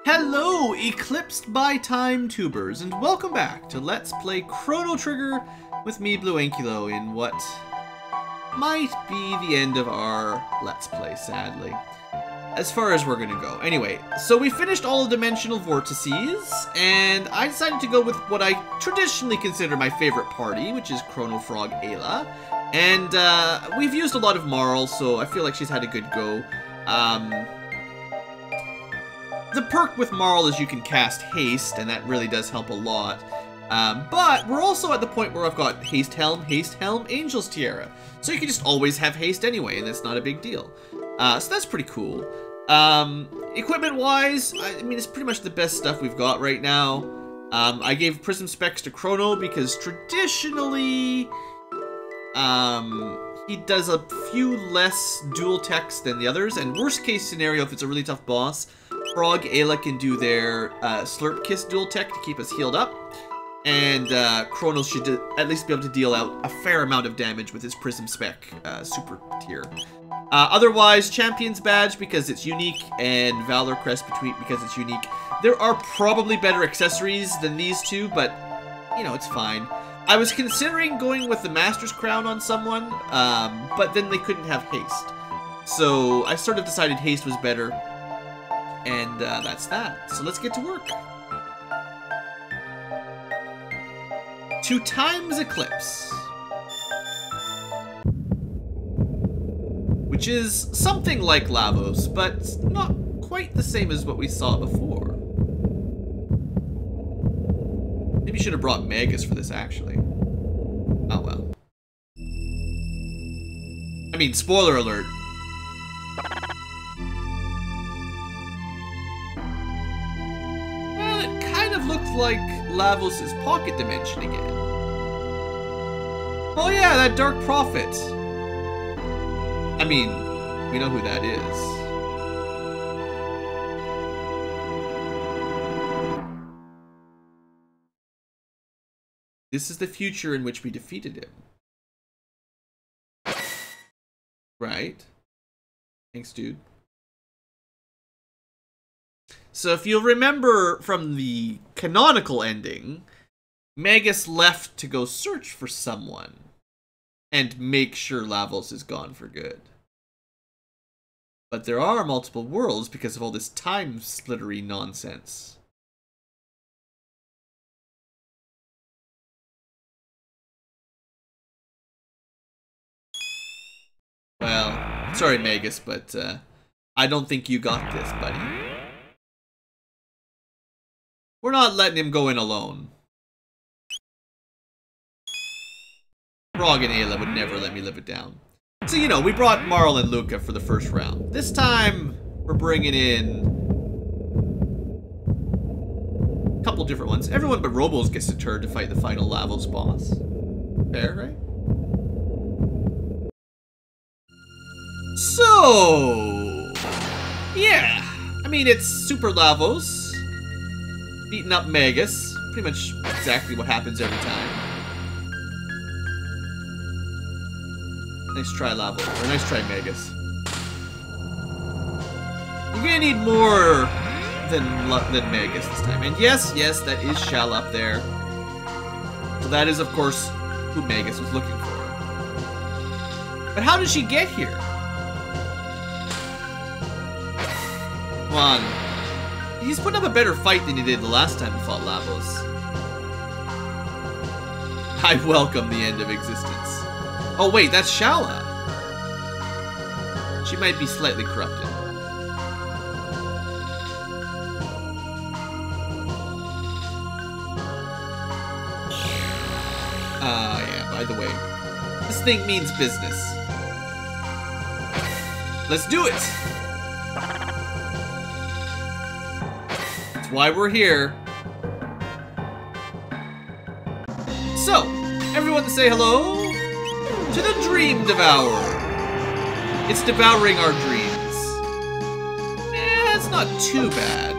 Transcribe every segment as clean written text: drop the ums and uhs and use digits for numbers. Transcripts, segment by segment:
Hello, Eclipsed by Time tubers, and welcome back to Let's Play Chrono Trigger with me, BlueAnkylo, in what might be the end of our Let's Play, sadly. As far as we're gonna go. Anyway, so we finished all the dimensional vortices, and I decided to go with what I traditionally consider my favorite party, which is Chrono Frog Ayla. And we've used a lot of Marl, so I feel like she's had a good go. The perk with Marl is you can cast Haste, and that really does help a lot. But we're also at the point where I've got Haste Helm, Angel's Tiara. So you can just always have Haste anyway, and that's not a big deal. So that's pretty cool. Equipment-wise, I mean, it's pretty much the best stuff we've got right now. I gave Prism Specs to Chrono because traditionally, he does a few less dual techs than the others, and worst case scenario, if it's a really tough boss, Frog Ayla can do their Slurp Kiss dual tech to keep us healed up, and Chrono should at least be able to deal out a fair amount of damage with his Prism Spec super tier. Otherwise, Champion's Badge because it's unique, and Valor Crest because it's unique. There are probably better accessories than these two, but, you know, it's fine. I was considering going with the Master's Crown on someone, but then they couldn't have Haste. So I sort of decided Haste was better, and that's that. So let's get to work. 2 times Eclipse. Which is something like Lavos, but not quite the same as what we saw before. Maybe should have brought Magus for this, actually. Oh well. I mean, spoiler alert. Well, it kind of looked like Lavos' pocket dimension again. Oh yeah, that Dark Prophet. I mean, we know who that is. This is the future in which we defeated him. Right? Thanks, dude. So if you'll remember from the canonical ending, Magus left to go search for someone and make sure Lavos is gone for good. But there are multiple worlds because of all this time-splittery nonsense. Well, sorry Magus, but I don't think you got this, buddy. We're not letting him go in alone. Frog and Ayla would never let me live it down. So, you know, we brought Marl and Luca for the first round. This time, we're bringing in a couple different ones. Everyone but Robos gets a turn to fight the final Lavos boss. Fair, right? So, yeah. I mean, it's Super Lavos beating up Magus. Pretty much exactly what happens every time. Nice try, Lavos. Or nice try, Magus. You're gonna need more than Magus this time. And yes, that is Shell up there. So that is, of course, who Magus was looking for. But how did she get here? Come on. He's putting up a better fight than he did the last time he fought Lavos. I welcome the end of existence. Oh wait, that's Shala. She might be slightly corrupted. Yeah, by the way, this thing means business. Let's do it! That's why we're here. So, everyone say hello to the Dream Devourer. It's devouring our dreams. It's not too bad.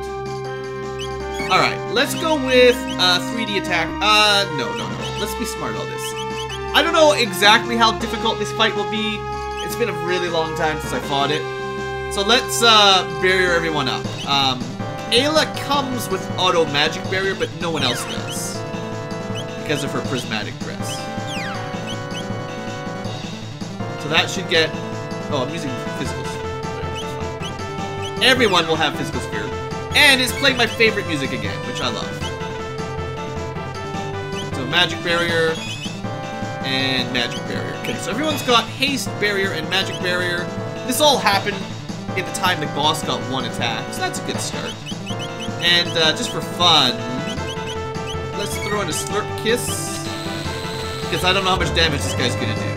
Alright, let's go with 3D attack. No. Let's be smart about this. I don't know exactly how difficult this fight will be. It's been a really long time since I fought it. So let's barrier everyone up. Ayla comes with auto magic barrier, but no one else does. Because of her prismatic dress. So that should get... Oh, I'm using physical sphere. Everyone will have physical sphere. And it's playing my favorite music again, which I love. So magic barrier and magic barrier. Okay, so everyone's got haste barrier and magic barrier. This all happened in the time the boss got one attack, so that's a good start. And just for fun, let's throw in a Slurp Kiss, because I don't know how much damage this guy's gonna do.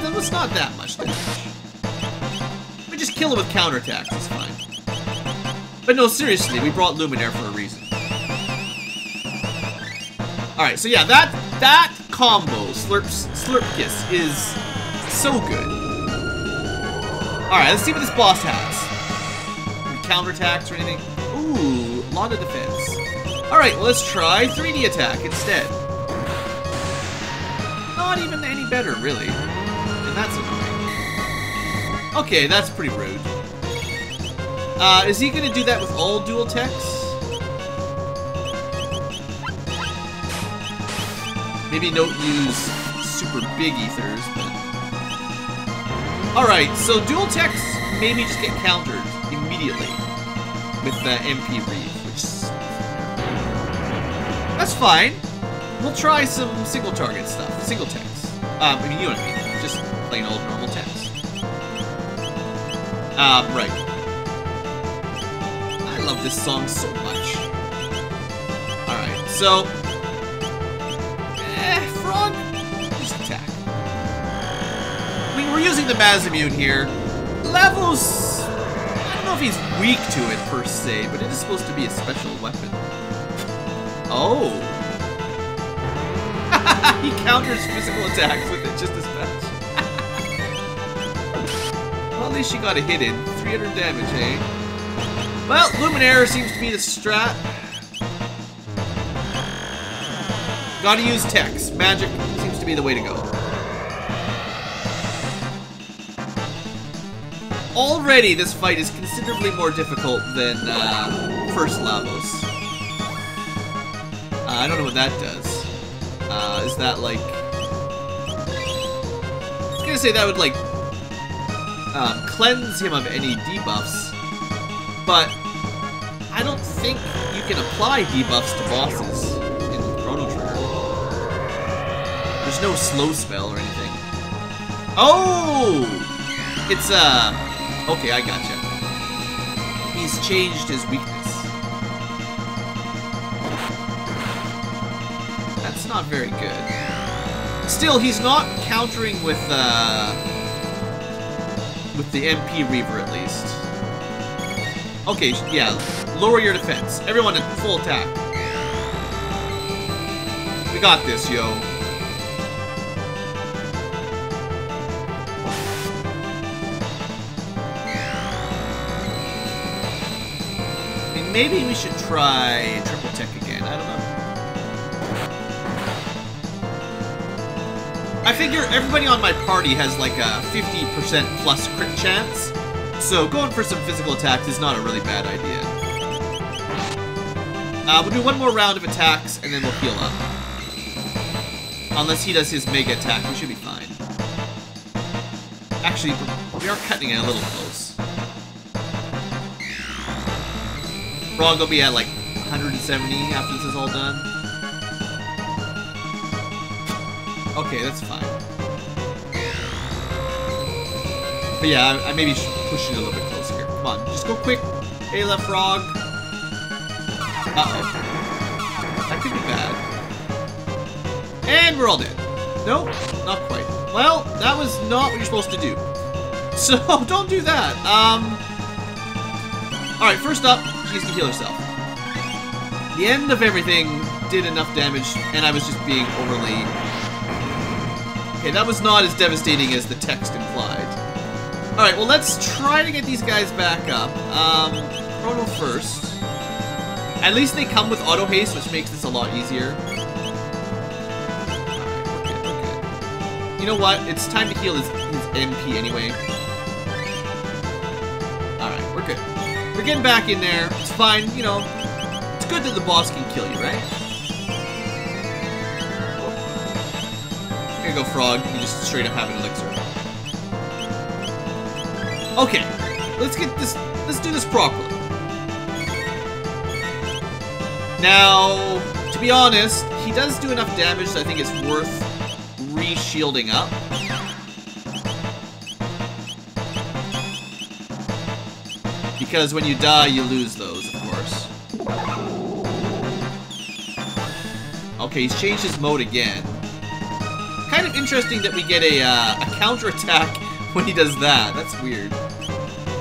That was not that much damage. We just kill him with counterattacks, it's fine. But no, seriously, we brought Luminaire for a reason. Alright, so yeah, that combo, Slurp Kiss, is so good. Alright, let's see what this boss has. Any counterattacks or anything? Ooh, a lot of defense. Alright, well, let's try 3D attack instead. Not even any better, really. And that's annoying. Okay, that's pretty rude. Is he gonna do that with all dual techs? Maybe don't use super big ethers, but... Alright, so dual techs maybe just get countered immediately with the MP Reeve, which is... That's fine. We'll try some single target stuff. Single techs. I mean, you know what I mean. Just plain old normal techs. Right. I love this song so much. Alright, so... Frog, just attack. I mean, we're using the Mazimune here. Lavos, I don't know if he's weak to it per se, but it is supposed to be a special weapon. Oh. He counters physical attacks with it just as much. Well, at least she got a hit in. 300 damage, eh? Well, Luminaire seems to be the strat. Gotta use techs. Magic seems to be the way to go. Already, this fight is considerably more difficult than first Lavos. I don't know what that does. Is that like... I was gonna say that would like cleanse him of any debuffs, but I don't think you can apply debuffs to bosses in Chrono Trigger. There's no slow spell or anything. Oh! It's, okay, I gotcha. He's changed his weakness. That's not very good. Still, he's not countering with the MP Reaver, at least. Okay, yeah, lower your defense. Everyone at full attack. We got this, yo. Maybe we should try triple tech again. I don't know. I figure everybody on my party has like a 50% plus crit chance, so going for some physical attacks is not a really bad idea. We'll do one more round of attacks, and then we'll heal up. Unless he does his mega attack, we should be fine. Actually, we are cutting it a little close. Frog will be at like 170 after this is all done. Okay, that's fine. But yeah, I maybe should push it a little bit closer here. Come on, just go quick. Ayla, Frog. Uh-oh. That could be bad. And we're all dead. Nope, not quite. Well, that was not what you're supposed to do. So, don't do that. Alright, first up, she needs to heal herself. The end of everything did enough damage, and I was just being overly... Okay, that was not as devastating as the text implied. Alright, well, let's try to get these guys back up. Chrono first. At least they come with auto haste, which makes this a lot easier. Alright, we're good, we're good. You know what? It's time to heal his MP anyway. Alright. We're getting back in there. It's fine, you know. It's good that the boss can kill you, right? Here you go, Frog. You just straight up have an elixir. Okay, let's get this. Let's do this properly. Now, to be honest, he does do enough damage that I think it's worth re-shielding up. Because when you die, you lose those, of course. Okay, he's changed his mode again. Kind of interesting that we get a counter-attack when he does that. That's weird.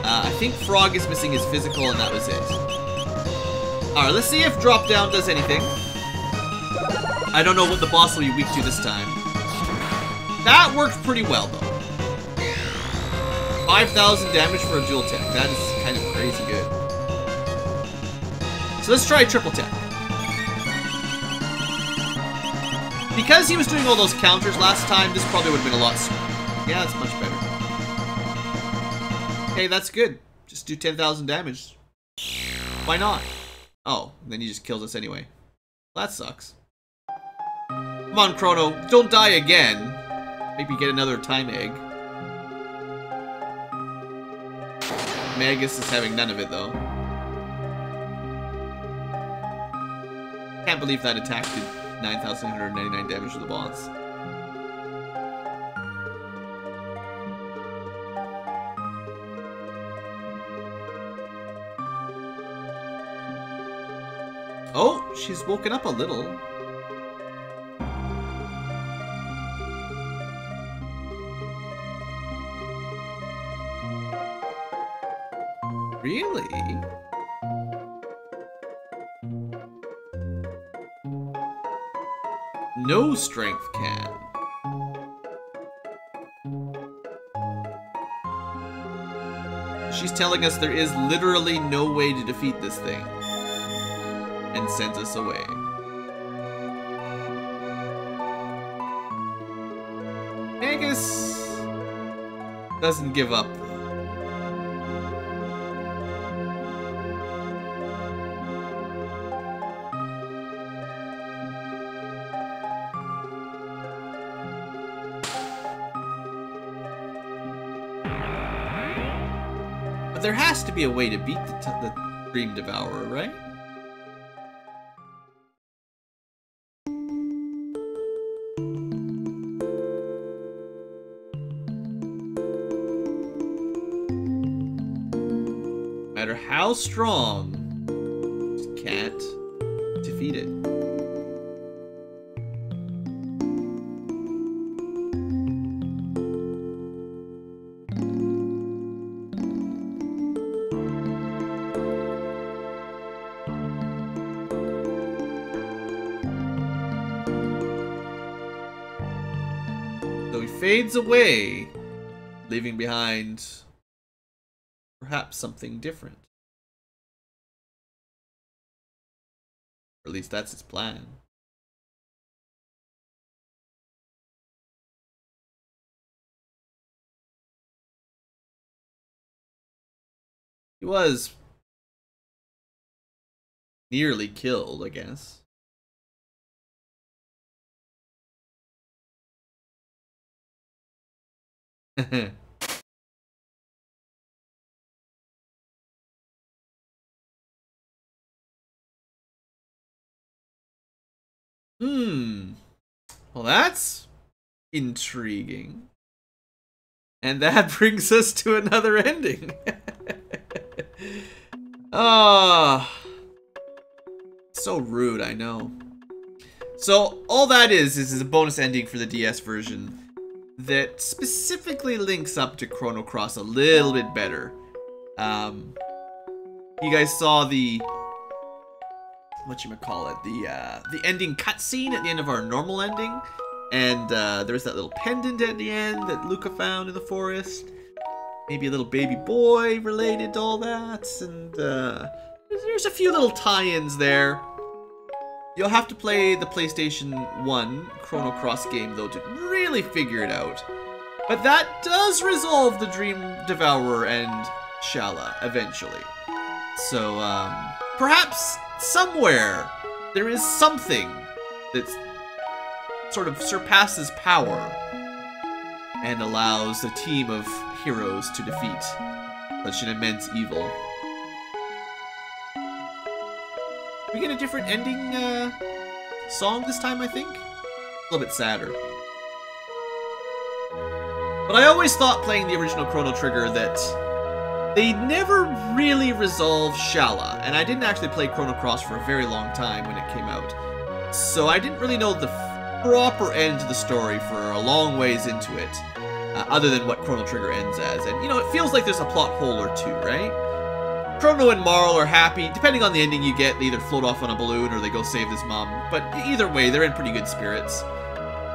I think Frog is missing his physical, and that was it. Alright, let's see if drop down does anything. I don't know what the boss will be weak to this time. That worked pretty well, though. 5,000 damage for a dual tech. That is kind of crazy good. So let's try triple tech. Because he was doing all those counters last time, this probably would have been a lot smoother. Yeah, that's much better. Okay, that's good. Just do 10,000 damage. Why not? Oh, then he just kills us anyway. That sucks. Come on, Chrono. Don't die again. Maybe get another time egg. Magus is having none of it, though. Can't believe that attack did 9,199 damage to the boss. Oh, she's woken up a little. Really? No strength can. She's telling us there is literally no way to defeat this thing. And sends us away. Magus doesn't give up. But there has to be a way to beat the Dream Devourer, right? No matter how strong, just can't defeat it. So he fades away, leaving behind perhaps something different. Or at least that's his plan. He was nearly killed, I guess. Well, that's intriguing. And that brings us to another ending. Ah, so rude, I know. So all that is a bonus ending for the DS version that specifically links up to Chrono Cross a little bit better. You guys saw the the ending cutscene at the end of our normal ending, and there's that little pendant at the end that Luca found in the forest. Maybe a little baby boy related to all that, and there's a few little tie-ins there. You'll have to play the PlayStation 1 Chrono Cross game, though, to really figure it out. But that does resolve the Dream Devourer and Shala, eventually. So, perhaps somewhere there is something that sort of surpasses power and allows a team of heroes to defeat such an immense evil. We get a different ending song this time, I think? A little bit sadder. But I always thought playing the original Chrono Trigger that they never really resolved Shala, and I didn't actually play Chrono Cross for a very long time when it came out. So I didn't really know the proper end to the story for a long ways into it, other than what Chrono Trigger ends as. And, you know, it feels like there's a plot hole or two, right? Chrono and Marl are happy. Depending on the ending you get, they either float off on a balloon or they go save his mom. But either way, they're in pretty good spirits.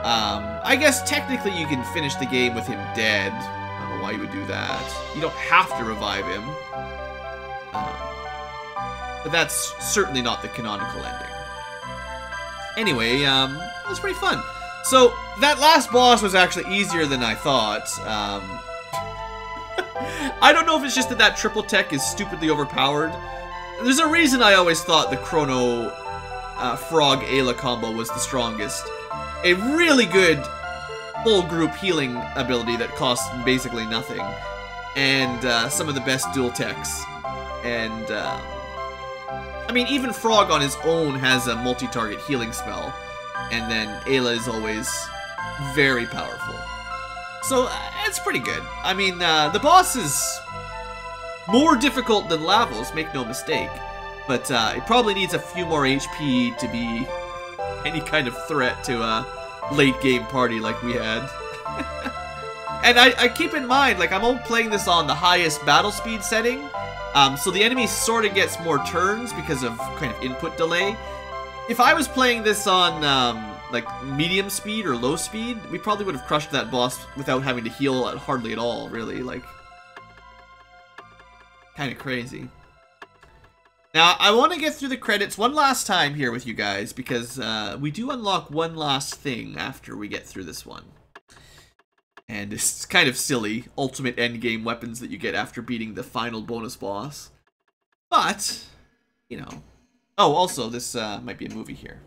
I guess technically you can finish the game with him dead. I don't know why you would do that. You don't have to revive him. But that's certainly not the canonical ending. Anyway, it was pretty fun. So, that last boss was actually easier than I thought. I don't know if it's just that triple tech is stupidly overpowered. There's a reason I always thought the Chrono Frog Ayla combo was the strongest. A really good full group healing ability that costs basically nothing. And some of the best dual techs. And, I mean, even Frog on his own has a multi-target healing spell. And then Ayla is always very powerful. So, it's pretty good. I mean, the boss is more difficult than Lavos, make no mistake. But it probably needs a few more HP to be any kind of threat to a late game party like we had. And I keep in mind, like, I'm only playing this on the highest battle speed setting. So the enemy sort of gets more turns because of kind of input delay. If I was playing this on, like, medium speed or low speed, we probably would have crushed that boss without having to heal hardly at all, really. Like, kind of crazy. Now, I want to get through the credits one last time here with you guys, because we do unlock one last thing after we get through this one. And it's kind of silly, ultimate endgame weapons that you get after beating the final bonus boss. But, you know. Oh, also, this might be a movie here.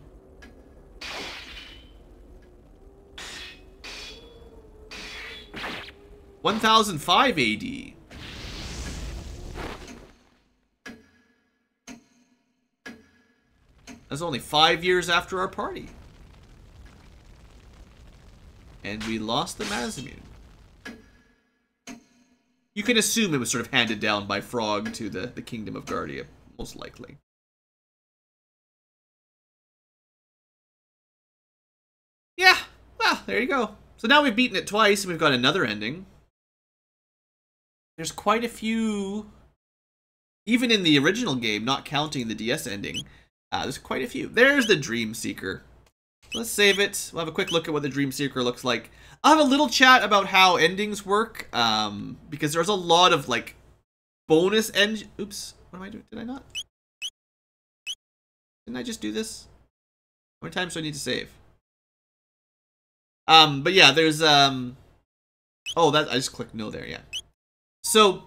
(1005 AD). That's only 5 years after our party. And we lost the Mazimune. You can assume it was sort of handed down by Frog to the Kingdom of Guardia, most likely. Yeah, well, there you go. So now we've beaten it twice, and we've got another ending. There's quite a few, even in the original game, not counting the DS ending, there's quite a few. There's the Dream Seeker. Let's save it. We'll have a quick look at what the Dream Seeker looks like. I'll have a little chat about how endings work, because there's a lot of, like, bonus oops, what am I doing? Did I not? Didn't I just do this? How many times do I need to save? But yeah, there's, oh, that, I just clicked no there, yeah. So,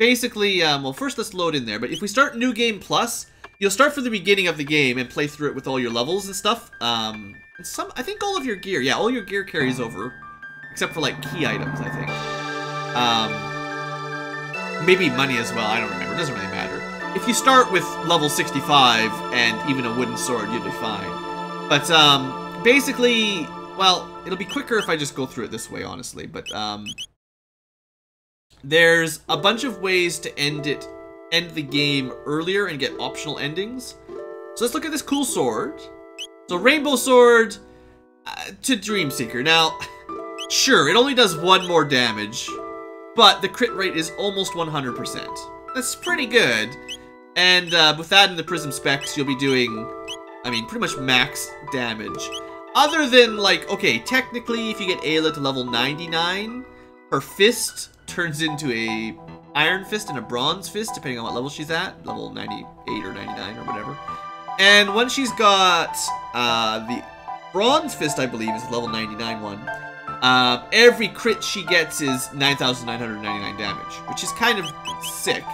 basically, well, first let's load in there, but if we start New Game Plus, you'll start from the beginning of the game and play through it with all your levels and stuff. And I think all of your gear, yeah, all your gear carries over, except for, like, key items, I think. Maybe money as well, I don't remember, it doesn't really matter. If you start with level 65 and even a wooden sword, you'll be fine. But, basically, well, it'll be quicker if I just go through it this way, honestly, but, there's a bunch of ways to end the game earlier and get optional endings. So let's look at this cool sword. So Rainbow Sword to Dream Seeker. Now, sure, it only does 1 more damage, but the crit rate is almost 100%. That's pretty good. And with that and the Prism specs, you'll be doing, I mean, pretty much max damage. Other than, like, okay, technically, if you get Ayla to level 99, her fist turns into a Iron Fist and a Bronze Fist, depending on what level she's at. Level 98 or 99 or whatever. And once she's got the Bronze Fist, I believe, is the level 99 one. Every crit she gets is 9,999 damage, which is kind of sick.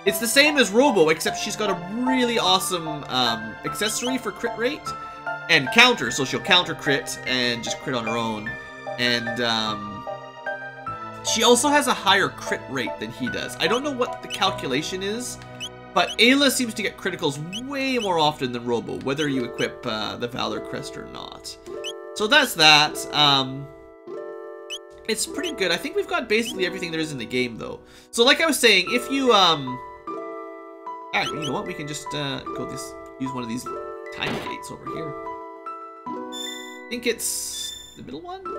It's the same as Robo, except she's got a really awesome accessory for crit rate and counter, so she'll counter crit and just crit on her own. And she also has a higher crit rate than he does. I don't know what the calculation is, but Ayla seems to get criticals way more often than Robo, whether you equip the Valor Crest or not. So that's that. It's pretty good. I think we've got basically everything there is in the game, though. So like I was saying, if you, you know what? We can just use one of these time gates over here. I think it's the middle one? No.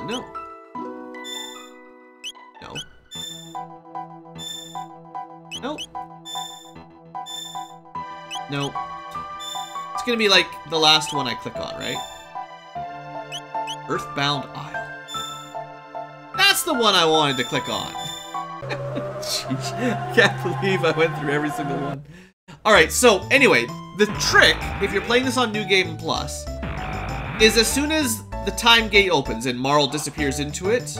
No. No. Nope. Nope. It's gonna be like the last one I click on, right? Earthbound Isle. That's the one I wanted to click on. Jeez, I can't believe I went through every single one. Alright, so anyway, the trick, if you're playing this on New Game Plus, is as soon as the time gate opens and Marl disappears into it,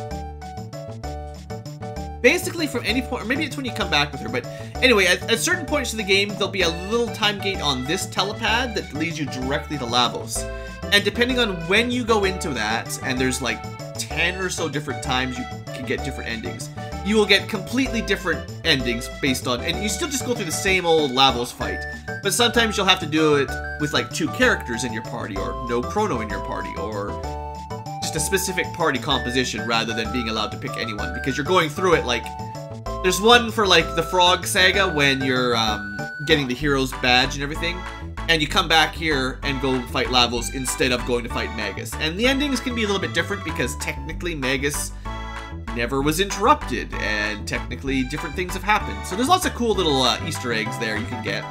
basically from any point, or maybe it's when you come back with her, but anyway, at certain points in the game, there'll be a little time gate on this telepad that leads you directly to Lavos. And depending on when you go into that, and there's like 10 or so different times you can get different endings, you will get completely different endings based on, and you still just go through the same old Lavos fight, but sometimes you'll have to do it with like 2 characters in your party, or no Chrono in your party, or just a specific party composition rather than being allowed to pick anyone, because you're going through it like, there's one for like the Frog Saga when you're getting the hero's badge and everything, and you come back here and go fight Lavos instead of going to fight Magus. And the endings can be a little bit different because technically Magus never was interrupted, and technically different things have happened. So there's lots of cool little Easter eggs there you can get.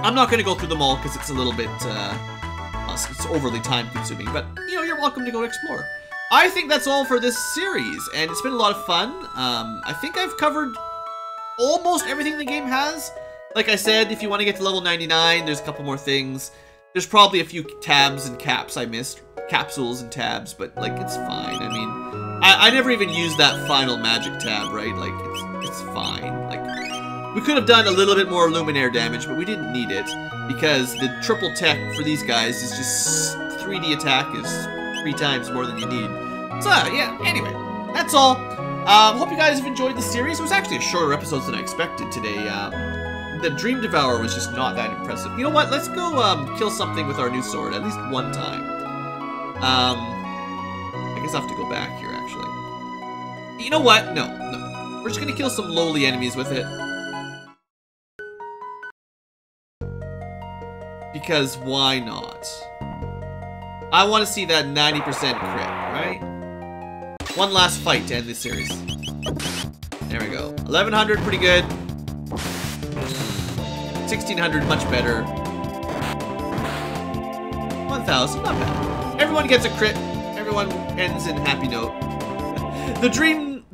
I'm not going to go through them all because it's a little bit, it's overly time consuming, but you know, you're welcome to go explore. I think that's all for this series, and it's been a lot of fun. I think I've covered almost everything the game has. Like I said, if you want to get to level 99, there's a couple more things. There's probably a few tabs and caps I missed. Capsules and tabs, but like, it's fine. I mean, I never even used that final magic tab, right? Like, it's fine. Like, we could have done a little bit more Luminaire damage, but we didn't need it, because the triple tech for these guys is just 3D attack is 3 times more than you need. So, yeah, anyway, that's all. Hope you guys have enjoyed the series. It was actually a shorter episode than I expected today. The Dream Devourer was just not that impressive. You know what? Let's go kill something with our new sword, at least one time. I guess I have to go back here, actually. You know what? No. We're just gonna kill some lowly enemies with it. Because why not? I want to see that 90% crit, right? One last fight to end this series. There we go. 1100, pretty good. 1600, much better. 1000, not bad. Everyone gets a crit. Everyone ends in a happy note. The Dream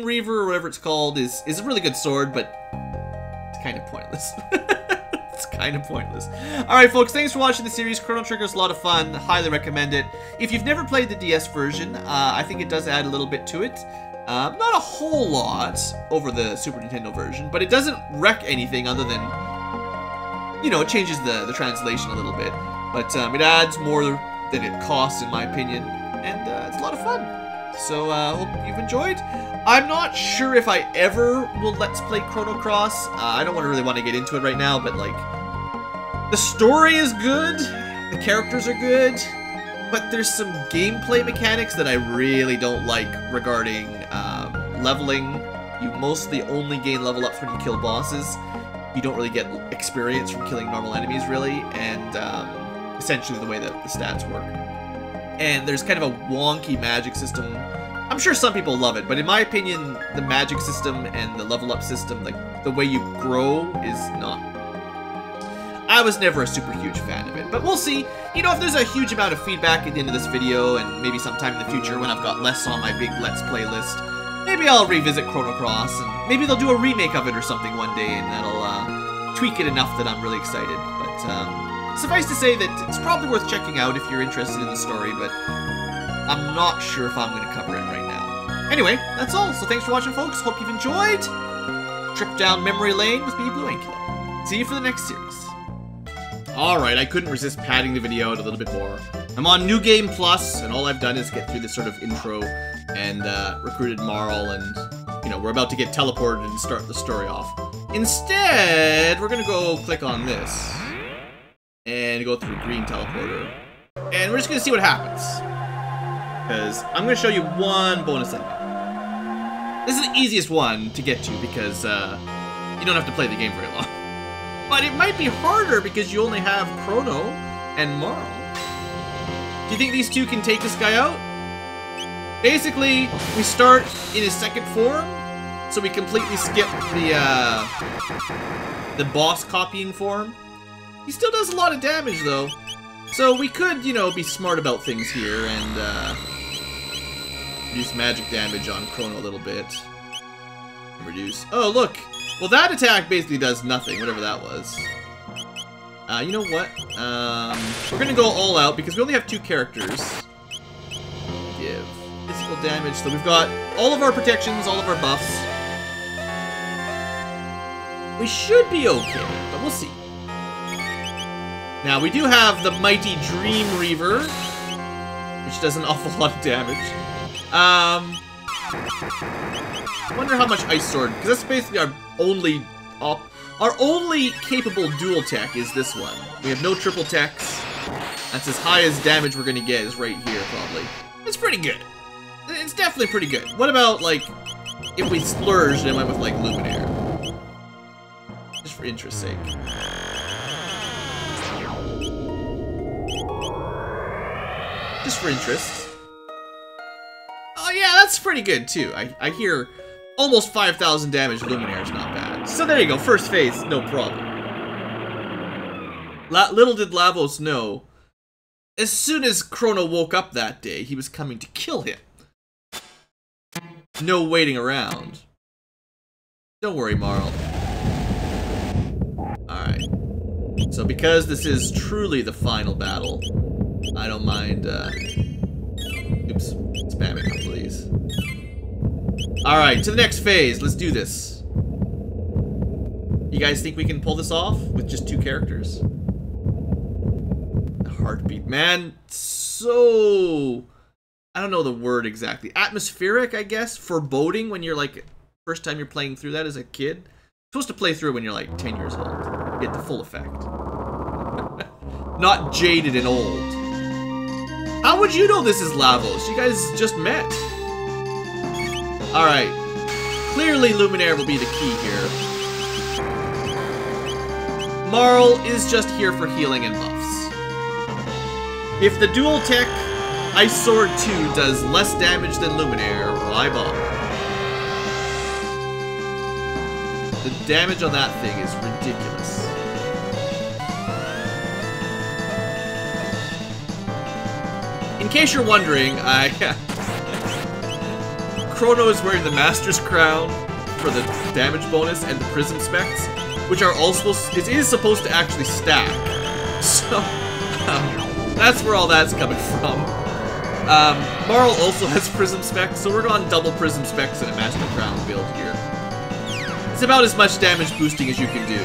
Reaver, or whatever it's called, is a really good sword, but it's kind of pointless. It's kind of pointless. Alright, folks, thanks for watching the series. Chrono Trigger is a lot of fun. Highly recommend it. If you've never played the DS version, I think it does add a little bit to it. Not a whole lot over the Super Nintendo version, but it doesn't wreck anything other than, you know, it changes the translation a little bit. But it adds more than it costs, in my opinion, and it's a lot of fun. So, hope you've enjoyed. I'm not sure if I ever will Let's Play Chrono Cross. I don't really want to get into it right now, but, like, the story is good, the characters are good, but there's some gameplay mechanics that I really don't like regarding leveling. You mostly only gain level ups when you kill bosses. You don't really get experience from killing normal enemies, really, and essentially the way that the stats work. And there's kind of a wonky magic system. I'm sure some people love it, but in my opinion, the magic system and the level up system, like the way you grow, is not. I was never a super huge fan of it, but we'll see. You know, if there's a huge amount of feedback at the end of this video, and maybe sometime in the future when I've got less on my big Let's Play list, maybe I'll revisit Chrono Cross, and maybe they'll do a remake of it or something one day, and that'll tweak it enough that I'm really excited. But suffice to say that it's probably worth checking out if you're interested in the story, but I'm not sure if I'm going to cover it right now. Anyway, that's all. So thanks for watching, folks. Hope you've enjoyed. Trip down memory lane with me, BlueAnkylo. See you for the next series. Alright, I couldn't resist padding the video out a little bit more. I'm on New Game Plus, and all I've done is get through this sort of intro and recruited Marl, and, you know, we're about to get teleported and start the story off. Instead, we're gonna go click on this and go through green teleporter, and we're just gonna see what happens. Because I'm gonna show you one bonus ending. This is the easiest one to get to because you don't have to play the game very long. But it might be harder because you only have Chrono and Marl. Do you think these two can take this guy out? Basically, we start in his second form, so we completely skip the boss copying form. He still does a lot of damage though, so we could, you know, be smart about things here and reduce magic damage on Chrono a little bit. And reduce. Oh look, well that attack basically does nothing, whatever that was. You know what? We're gonna go all out because we only have 2 characters. Give physical damage. So we've got all of our protections, all of our buffs. We should be okay, but we'll see. Now we do have the mighty Dream Reaver, which does an awful lot of damage. I wonder how much Ice Sword, because that's basically our only capable dual tech is this one. We have no triple techs. That's as high as damage we're gonna get is right here, probably. It's pretty good. It's definitely pretty good. What about, like, if we splurged and went with, like, Luminaire? Just for interest's sake. Just for interest. Oh yeah, that's pretty good, too. I hear almost 5,000 damage Luminaire is not bad. So there you go, first phase, no problem. Little did Lavos know, as soon as Chrono woke up that day, he was coming to kill him. No waiting around. Don't worry, Marl. Alright. So because this is truly the final battle, I don't mind, oops, spamming a couple of these. Alright, to the next phase. Let's do this. You guys think we can pull this off with just 2 characters? Heartbeat, man. So... I don't know the word exactly. Atmospheric, I guess? Foreboding when you're like... First time you're playing through that as a kid. You're supposed to play through when you're like 10 years old. Get the full effect. Not jaded and old. How would you know this is Lavos? You guys just met. Alright. Clearly Luminaire will be the key here. Marl is just here for healing and buffs. If the dual tech Ice Sword 2 does less damage than Luminaire, why bother? The damage on that thing is ridiculous. In case you're wondering, Chrono is wearing the Master's Crown for the damage bonus and the Prism Specs, which are also it is supposed to actually stack. So that's where all that's coming from. Marl also has Prism Specs, so we're on double Prism Specs and a Master Crown build here. It's about as much damage boosting as you can do.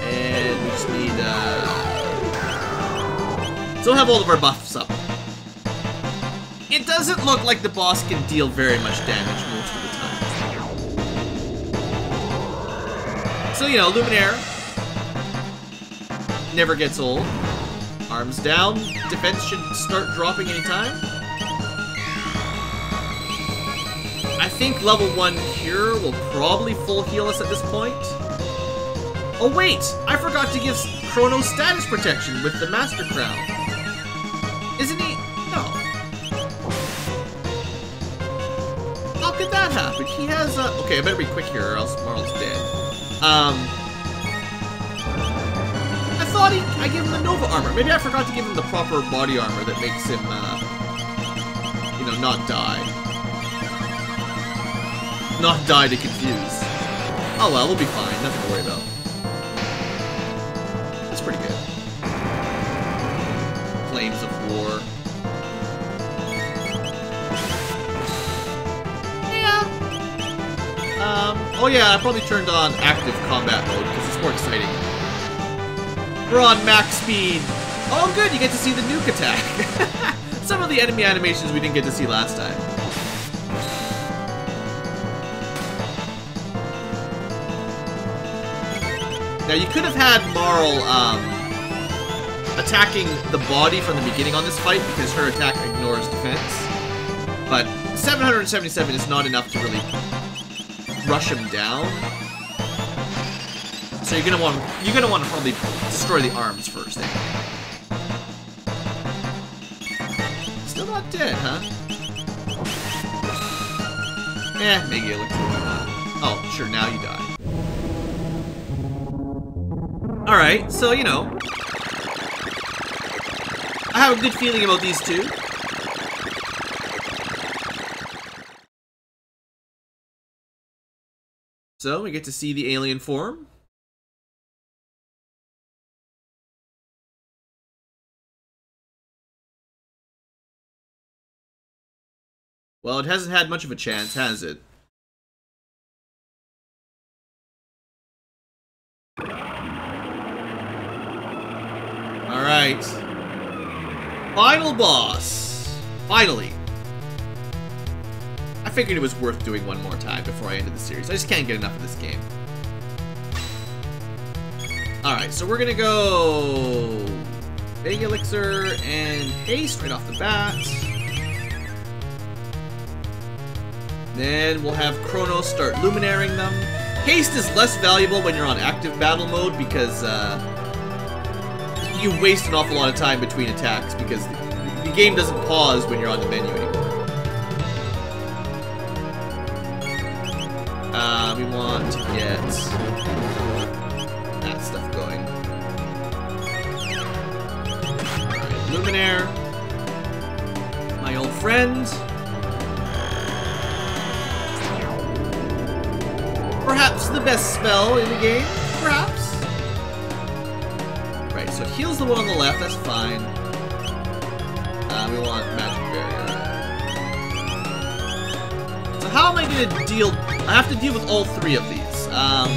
And we just need, so we'll have all of our buffs up. It doesn't look like the boss can deal very much damage most of the time. So, you know, Luminaire never gets old. Arms down. Defense should start dropping anytime. I think level 1 Cure will probably full heal us at this point. Oh wait! I forgot to give Chrono status protection with the Master Crown. Isn't he? No. How could that happen? He has okay, I better be quick here or else Marl's dead. I thought I gave him the Nova armor. Maybe I forgot to give him the proper body armor that makes him, you know, not die. Not die to confuse. Oh well, we'll be fine. Nothing to worry about. pretty good. Flames of War. Yeah. Oh yeah, I probably turned on active combat mode because it's more exciting. We're on max speed. Oh good, you get to see the nuke attack. Some of the enemy animations we didn't get to see last time. Now you could have had Marl attacking the body from the beginning on this fight because her attack ignores defense. But 777 is not enough to really rush him down. So you're gonna want to probably destroy the arms first. Still not dead, huh? Maybe it looks a little Oh, sure, now you die. Alright, so, you know, I have a good feeling about these two. So, we get to see the alien form. Well, it hasn't had much of a chance, has it? Alright. Final boss. Finally. I figured it was worth doing one more time before I ended the series. I just can't get enough of this game. Alright, so we're gonna go Big Elixir and Haste right off the bat. Then we'll have Chrono start Luminaring them. Haste is less valuable when you're on active battle mode because you waste an awful lot of time between attacks because the game doesn't pause when you're on the menu anymore. We want to get that stuff going. Alright, Luminaire. My old friend. Perhaps the best spell in the game. Perhaps. Right, so it heals the one on the left, that's fine. We want Magic Barrier. So how am I going to deal... I have to deal with all three of these. I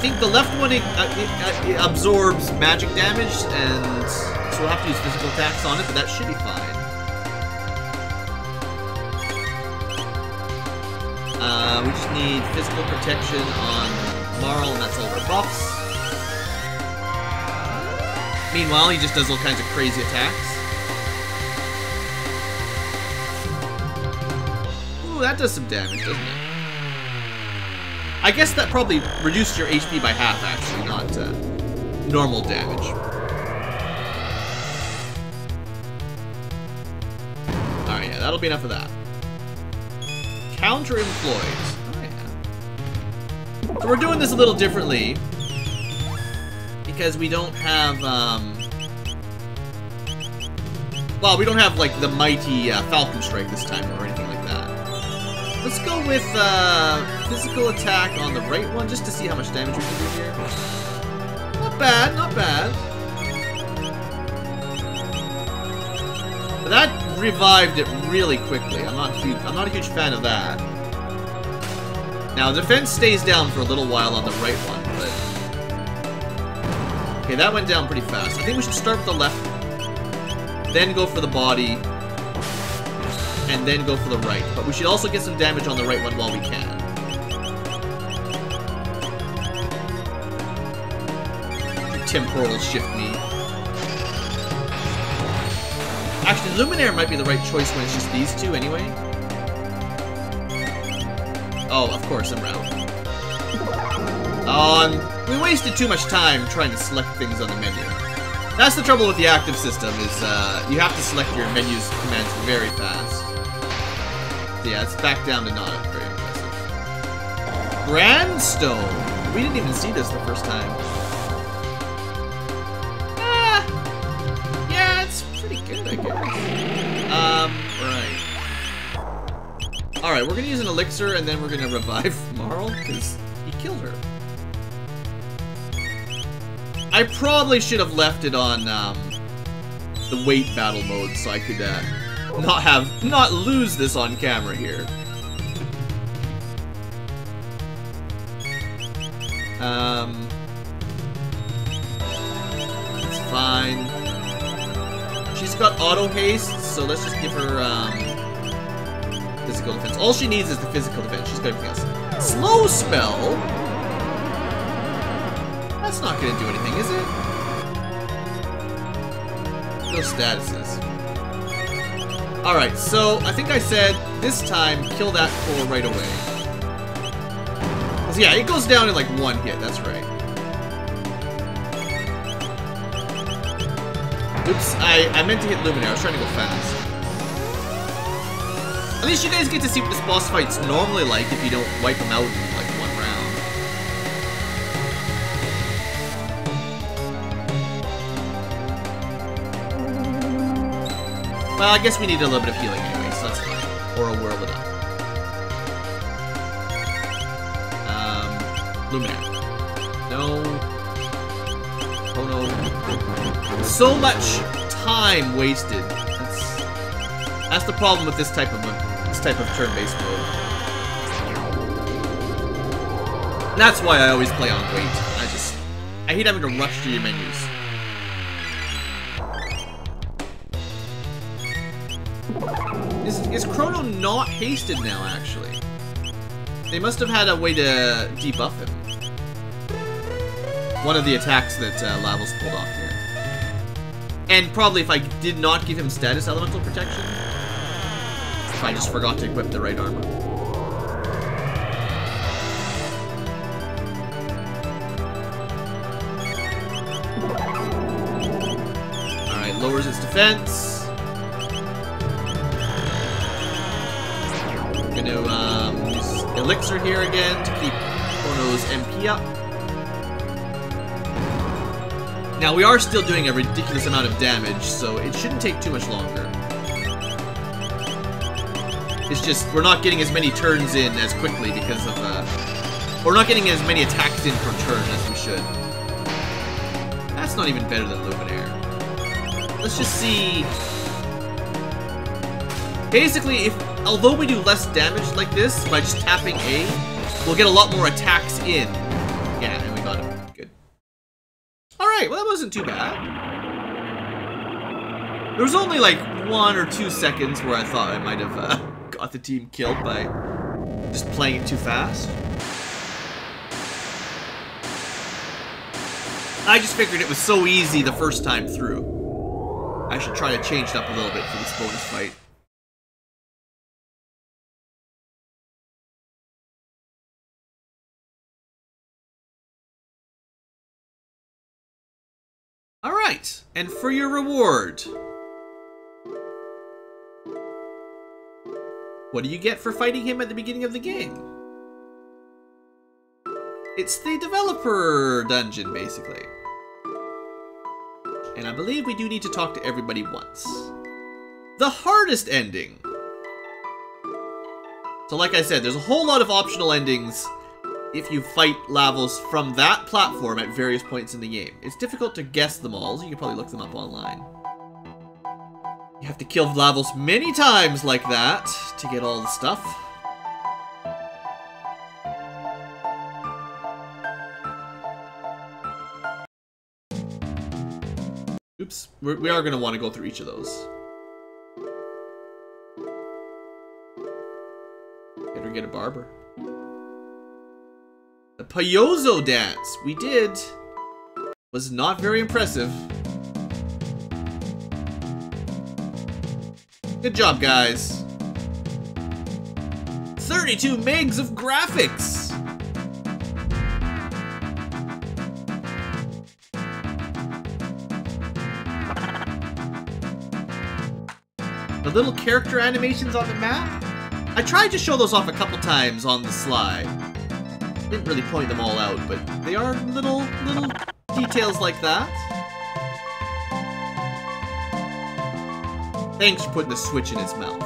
think the left one, it absorbs magic damage, and so we'll have to use physical attacks on it, but that should be fine. We just need physical protection on Marl, and that's all of our buffs. Meanwhile, he just does all kinds of crazy attacks. Ooh, that does some damage, doesn't it? I guess that probably reduced your HP by half, actually, not normal damage. Alright, yeah, that'll be enough of that. Counter employed. Oh, yeah. So we're doing this a little differently. Because we don't have, well, we don't have, like, the mighty Falcon Strike this time or anything like that. Let's go with physical attack on the right one just to see how much damage we can do here. Not bad, not bad. But that revived it really quickly. I'm not a huge fan of that. Now, defense stays down for a little while on the right one, but... Okay, that went down pretty fast. I think we should start with the left, then go for the body, and then go for the right. But we should also get some damage on the right one while we can. Temporal shift me. Actually, Luminaire might be the right choice when it's just these two anyway. Oh, of course, I'm round. We wasted too much time trying to select things on the menu. That's the trouble with the active system, is you have to select your menu's commands very fast. So yeah, it's back down to not very impressive. Grandstone! We didn't even see this the first time. Yeah, it's pretty good, I guess. Right. Alright, we're gonna use an elixir and then we're gonna revive Marl, because he killed her. I probably should have left it on the weight battle mode so I could not lose this on camera here. It's fine. She's got auto haste, so let's just give her physical defense. All she needs is the physical defense. She's got everything else. Slow spell? That's not gonna do anything, is it? No statuses. Alright, so I think I said this time kill that four right away. So yeah, it goes down in like one hit, that's right. Oops, I meant to hit Luminaire, I was trying to go fast. At least you guys get to see what this boss fight's normally like if you don't wipe them out in like one round. Well, I guess we need a little bit of healing anyway, so that's fine. Or a whirl it up. Luminaire. No. Chrono. So much time wasted. That's the problem with this type of turn-based mode. And that's why I always play on wait. I hate having to rush through your menus. Is Chrono not hasted now, actually? They must have had a way to debuff him. One of the attacks that Lavos pulled off here. And probably if I did not give him status elemental protection. If I just forgot to equip the right armor. Alright, lowers its defense. Gonna use Elixir here again to keep Chrono's MP up. Now we are still doing a ridiculous amount of damage, so it shouldn't take too much longer. It's just, we're not getting as many turns in as quickly because of, we're not getting as many attacks in per turn as we should. That's not even better than Luminaire. Let's just see. Basically, although we do less damage like this by just tapping A, we'll get a lot more attacks in. Yeah, and we got him. Good. Alright, well that wasn't too bad. There was only like 1 or 2 seconds where I thought I might have got the team killed by just playing it too fast. I just figured it was so easy the first time through. I should try to change it up a little bit for this bonus fight. Alright, and for your reward, what do you get for fighting him at the beginning of the game? It's the developer dungeon, basically. And I believe we do need to talk to everybody once. The hardest ending! So like I said, there's a whole lot of optional endings if you fight Lavos from that platform at various points in the game. It's difficult to guess them all, so you can probably look them up online. You have to kill Lavos many times like that to get all the stuff. Oops, we are going to want to go through each of those. Better get a barber. The Payozo dance, we did, was not very impressive. Good job, guys. 32 megs of graphics. The little character animations on the map, I tried to show those off a couple times on the slide. Didn't really point them all out, but they are little details like that. Thanks for putting the switch in its mouth.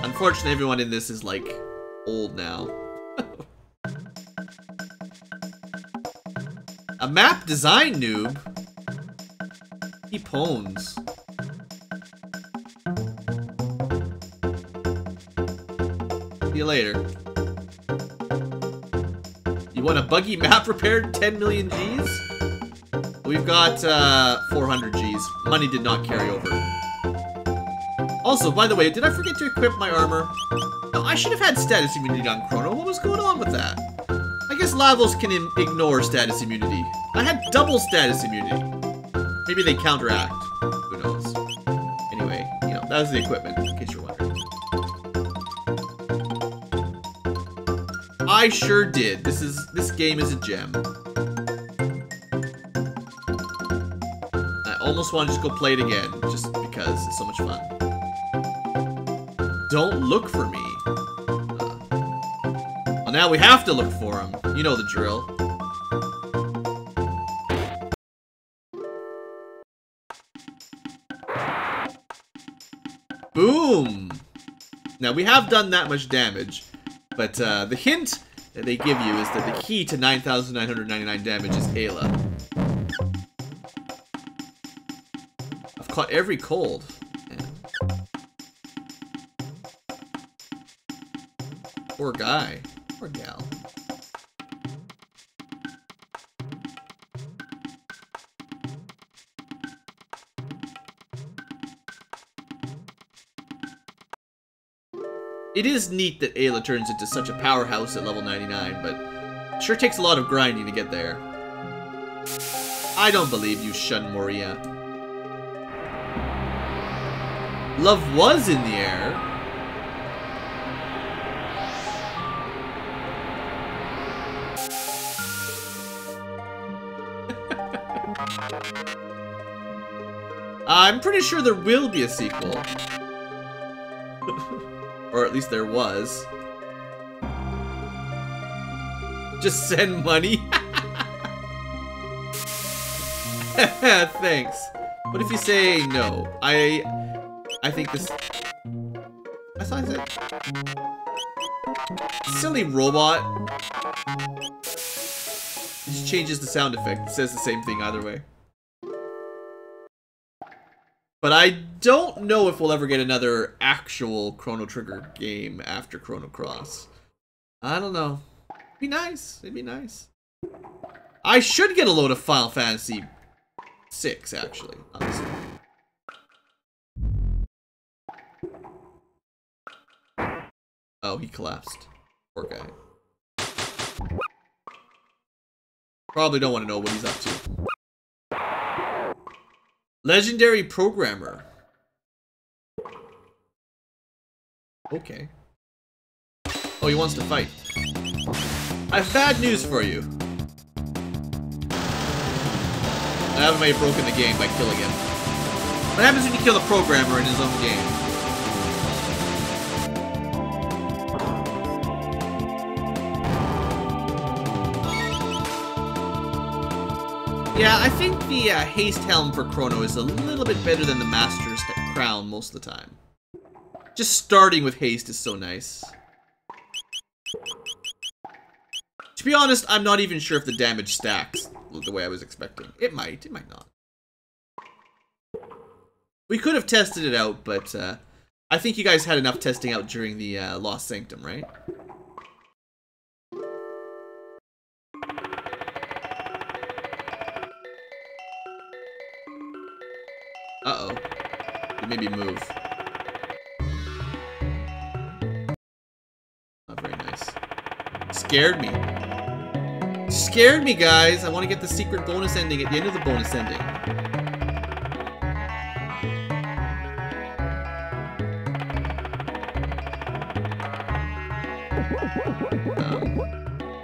Unfortunately, everyone in this is, like, old now. A map design noob? He pwns. See you later. You want a buggy map repaired? 10 million G's? We've got 400 G's. Money did not carry over. Also, by the way, did I forget to equip my armor? No, I should have had status immunity on Chrono. What was going on with that? I guess Lavos can ignore status immunity. I had double status immunity. Maybe they counteract. Who knows? Anyway, you know, that was the equipment, in case you're wondering. I sure did. This game is a gem. I almost want to just go play it again, just because it's so much fun. Don't look for me. Well, now we have to look for him. You know the drill. Boom! Now, we have done that much damage, but the hint that they give you is that the key to 9,999 damage is Ayla. I've caught every cold. Man. Poor guy. Poor gal. It is neat that Ayla turns into such a powerhouse at level 99, but it sure takes a lot of grinding to get there. I don't believe you, Shun Moria. Love was in the air. I'm pretty sure there will be a sequel. Or at least there was. Just send money. Thanks. What if you say no? I think this... I thought I said... Silly robot. It just changes the sound effect. It says the same thing either way. But I don't know if we'll ever get another actual Chrono Trigger game after Chrono Cross. I don't know. It'd be nice. It'd be nice. I should get a load of Final Fantasy 6, actually. Honestly. Oh, he collapsed. Poor guy. Probably don't want to know what he's up to. Legendary programmer. Okay. Oh, he wants to fight. I have bad news for you. I haven't maybe broken the game by killing him. What happens when you kill a programmer in his own game? Yeah, I think the haste helm for Chrono is a little bit better than the Master's crown most of the time. Just starting with haste is so nice. To be honest, I'm not even sure if the damage stacks the way I was expecting. It might not. We could have tested it out, but I think you guys had enough testing out during the Lost Sanctum, right? Uh-oh. It made me move. Not very nice. Scared me. Scared me, guys! I want to get the secret bonus ending at the end of the bonus ending.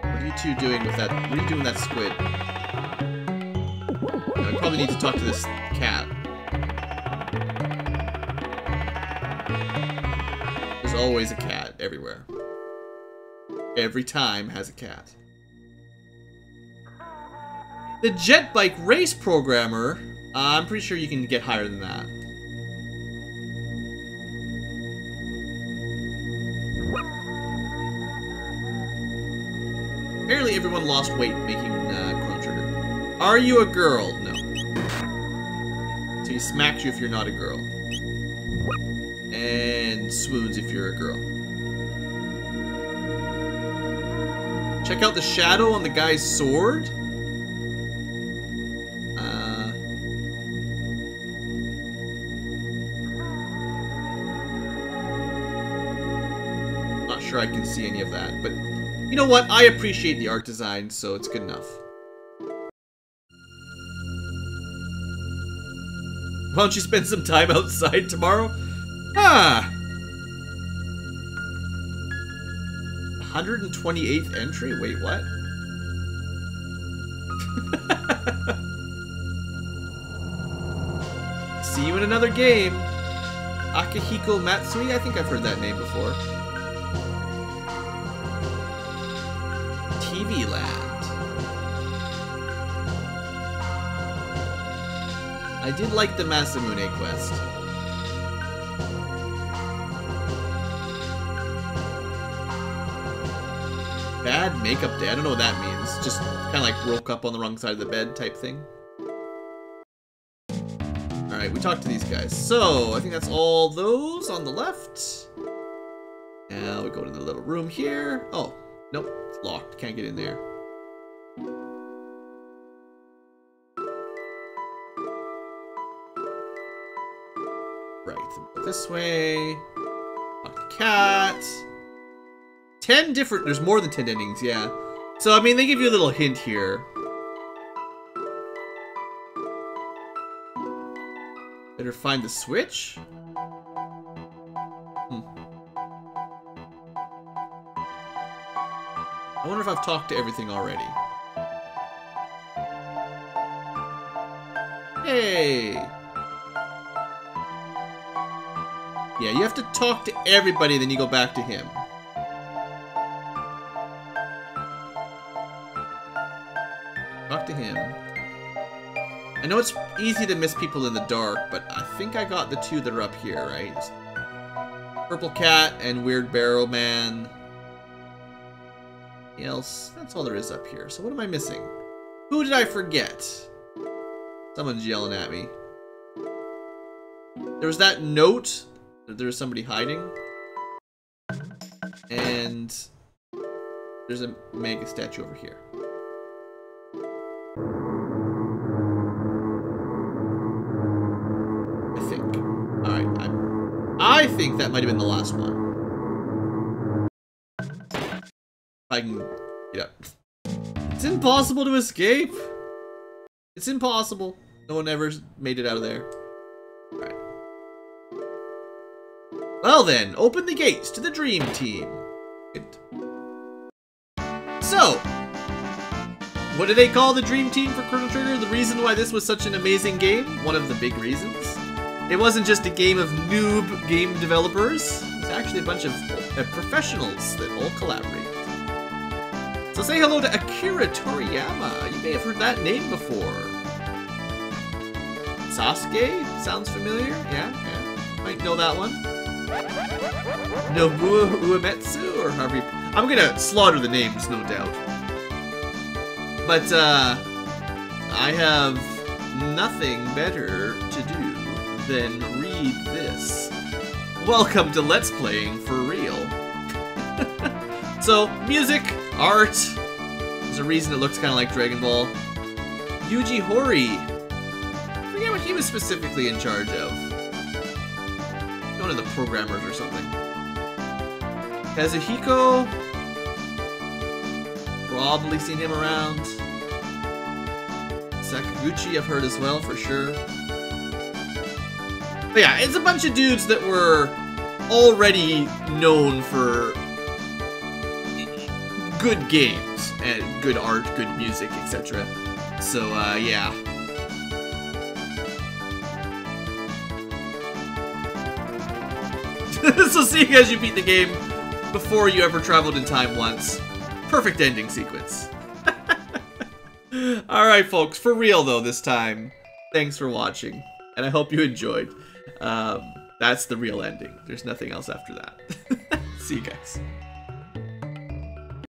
What are you two doing with that? What are you doing with that squid? I probably need to talk to this cat. There's always a cat everywhere. Every time has a cat. The jet bike race programmer, I'm pretty sure you can get higher than that. Apparently everyone lost weight making Chrono Trigger. Are you a girl? No. So he smacks you if you're not a girl. And swoons if you're a girl. Check out the shadow on the guy's sword. Not sure I can see any of that, but you know what? I appreciate the art design, so it's good enough. Why don't you spend some time outside tomorrow? Ah! 128th entry? Wait, what? See you in another game. Akihiko Matsui? I think I've heard that name before. TV Land. I did like the Masamune quest. Bad makeup day. I don't know what that means. Just kind of like woke up on the wrong side of the bed type thing. Alright, we talked to these guys. So, I think that's all those on the left. Now we go to the little room here. Oh, nope. It's locked. Can't get in there. Right. This way. Talk to cat. 10 different... There's more than 10 endings, yeah. So, I mean, they give you a little hint here. Better find the switch? I wonder if I've talked to everything already. Hey! Yeah, you have to talk to everybody, then you go back to him. Talk to him. I know it's easy to miss people in the dark, but I think I got the two that are up here, right? Purple Cat and Weird Barrel Man. Anything else? That's all there is up here. So what am I missing? Who did I forget? Someone's yelling at me. There was that note that there was somebody hiding. And there's a mega statue over here. I think that might have been the last one. If I can get up. It's impossible to escape. It's impossible. No one ever made it out of there. Alright. Well then, open the gates to the Dream Team. Good. So, what do they call the Dream Team for Chrono Trigger? The reason why this was such an amazing game? One of the big reasons. It wasn't just a game of noob game developers. It's actually a bunch of professionals that all collaborate. So say hello to Akira Toriyama. You may have heard that name before. Sasuke? Sounds familiar? Yeah. Might know that one. Nobuo Uematsu, or however you... I'm gonna slaughter the names, no doubt. But, I have nothing better to do than read this. Welcome to Let's Playing for Real. So, music, art. There's a reason it looks kind of like Dragon Ball. Yuji Horii. I forget what he was specifically in charge of. One of the programmers or something. Kazuhiko. Probably seen him around. Sakaguchi I've heard as well, for sure. But yeah, it's a bunch of dudes that were already known for good games and good art, good music, etc. So, yeah. So seeing as you beat the game before you ever traveled in time once, perfect ending sequence. Alright folks, for real though this time, thanks for watching, and I hope you enjoyed. That's the real ending. There's nothing else after that. See you guys.